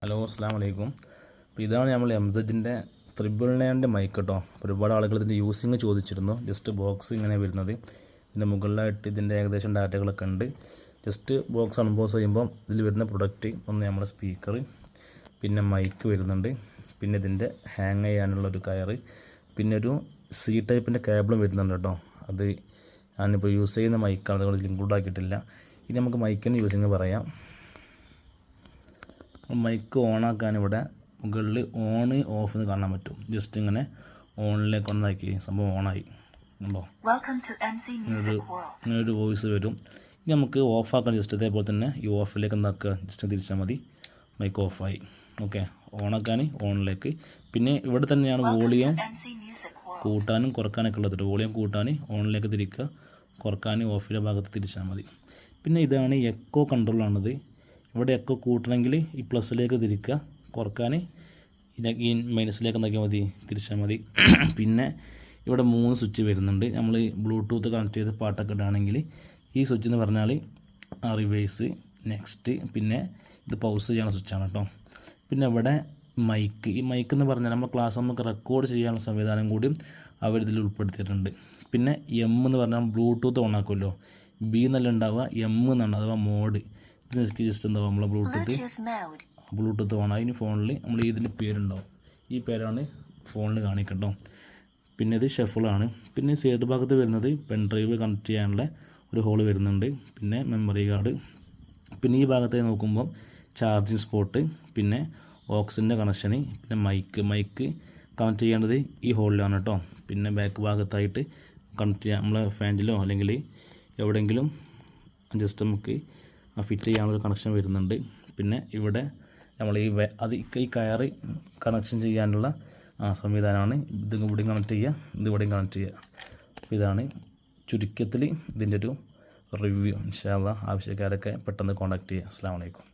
Hello അസ്സലാമു അലൈക്കും. അപ്പോൾ ഇതാണ് നമ്മൾ MZ-ൻ്റെ 999 മൈക്ക് കേട്ടോ. ഒരുപാട് ആളുകൾ ഇതിൻ്റെ യൂസിങ് ചോദിച്ചിരുന്നു. ജസ്റ്റ് ബോക്സ് ഇങ്ങനെ വരുന്നത്, ഇതിൻ്റെ മുകളിലായിട്ട് ഇതിൻ്റെ ഏകദേശം ഡാറ്റകളൊക്കെ ഉണ്ട്. ജസ്റ്റ് ബോക്സ് അൺബോക്സ് ചെയ്യുമ്പോൾ ഇതിൽ വരുന്ന പ്രൊഡക്റ്റ് ഒന്ന് നമ്മുടെ സ്പീക്കർ, പിന്നെ മൈക്ക് വരുന്നുണ്ട്, പിന്നെ ഇതിൻ്റെ ഹാങ് ചെയ്യാനുള്ളൊരു കയറ്, പിന്നെ ഒരു C ടൈപ്പിൻ്റെ കേബിളും വരുന്നുണ്ട് കേട്ടോ. അത് ഞാനിപ്പോൾ യൂസ് ചെയ്യുന്ന മൈക്കാണ്, അതുകൊണ്ട് ഇൻക്ലൂഡ് ആക്കിയിട്ടില്ല. ഇനി നമുക്ക് മൈക്കിൻ്റെ യൂസിങ് പറയാം. മൈക്ക് ഓണാക്കാൻ ഇവിടെ മുകളിൽ ഓൺ ഓഫ് എന്ന് കാണാൻ പറ്റും. ജസ്റ്റ് ഇങ്ങനെ ഓണിലേക്ക് ഒന്നാക്കി സംഭവം ഓണായി ഉണ്ടോ, ഇങ്ങനൊരു വോയിസ് വരും. ഇനി നമുക്ക് ഓഫാക്കാൻ ജസ്റ്റ് ഇതേപോലെ തന്നെ ഈ ഓഫിലേക്ക് എന്താക്കുക, ജസ്റ്റ് തിരിച്ചാൽ മതി, മൈക്ക് ഓഫായി. ഓക്കെ, ഓണാക്കാൻ ഓണിലേക്ക്. പിന്നെ ഇവിടെ തന്നെയാണ് വോളിയം കൂട്ടാനും കുറക്കാനൊക്കെ ഉള്ളത്. വോളിയം കൂട്ടാൻ ഓണിലേക്ക് തിരിക്കുക, കുറക്കാൻ ഓഫിലെ ഭാഗത്ത് തിരിച്ചാൽ മതി. പിന്നെ ഇതാണ് എക്കോ കൺട്രോളാണിത്. ഇവിടെ എക്കോ കൂട്ടണമെങ്കിൽ ഈ പ്ലസ്സിലേക്ക് തിരിക്കുക, കുറക്കാൻ ഈ മൈനസിലേക്ക് എന്താക്കിയാൽ മതി, തിരിച്ചാൽ മതി. പിന്നെ ഇവിടെ 3 സ്വിച്ച് വരുന്നുണ്ട്. നമ്മൾ ബ്ലൂടൂത്ത് കണക്ട് ചെയ്ത് പാട്ടൊക്കെ ഇടുകയാണെങ്കിൽ ഈ സ്വിച്ച് എന്ന് പറഞ്ഞാൽ റിവേഴ്സ്, നെക്സ്റ്റ്, പിന്നെ ഇത് പൗസ് ചെയ്യാനുള്ള സ്വിച്ചാണ് കേട്ടോ. പിന്നെ ഇവിടെ മൈക്ക്, ഈ മൈക്ക് എന്ന് പറഞ്ഞാൽ നമ്മൾ ക്ലാസ് നമുക്ക് റെക്കോർഡ് ചെയ്യാനുള്ള സംവിധാനം കൂടി അവരിതിൽ ഉൾപ്പെടുത്തിയിട്ടുണ്ട്. പിന്നെ M എന്ന് പറഞ്ഞാൽ ബ്ലൂടൂത്ത് ഓൺ ആക്കുമല്ലോ, B എന്നല്ല ഉണ്ടാവുക, M എന്നാണ്, അഥവാ മോഡ്. ജസ്റ്റ് എന്താ നമ്മളെ ബ്ലൂടൂത്ത് ഓണായി. ഇനി ഫോണിൽ നമ്മൾ ഇതിൻ്റെ പേരുണ്ടാവും, ഈ പേരാണ് ഫോണിൽ കാണിക്കട്ടോ. പിന്നെ ഇത് ഷഫിളാണ്. പിന്നെ സൈഡ് ഭാഗത്ത് വരുന്നത് പെൻ ഡ്രൈവ് കണക്ട് ചെയ്യാനുള്ള ഒരു ഹോൾ വരുന്നുണ്ട്, പിന്നെ മെമ്മറി കാർഡ്. പിന്നെ ഈ ഭാഗത്തേക്ക് നോക്കുമ്പോൾ ചാർജിങ് സ്പോട്ട്, പിന്നെ ഓക്സിൻ്റെ കണക്ഷന്, പിന്നെ മൈക്ക് കണക്ട് ചെയ്യേണ്ടത് ഈ ഹോളിലാണ് കേട്ടോ. പിന്നെ ബാക്ക് ഭാഗത്തായിട്ട് കണക്ട് ചെയ്യാം, നമ്മൾ ഫാനിലോ അല്ലെങ്കിൽ എവിടെയെങ്കിലും ജസ്റ്റ് നമുക്ക് ഫിറ്റ് ചെയ്യാനുള്ളൊരു കണക്ഷൻ വരുന്നുണ്ട്. പിന്നെ ഇവിടെ നമ്മൾ ഈ കയറ് കണക്ഷൻ ചെയ്യാനുള്ള സംവിധാനമാണ്. ഇത് ഇവിടെയും കണക്ട് ചെയ്യുക, ഇത് ഇവിടെയും കണക്ട് ചെയ്യുക. ഇതാണ് ചുരുക്കത്തിൽ ഇതിൻ്റെ ഒരു റിവ്യൂ. ഇൻഷാ അല്ലാഹ് ആവശ്യക്കാരൊക്കെ പെട്ടെന്ന് കോൺടാക്ട് ചെയ്യുക. അസ്സലാമു അലൈക്കും.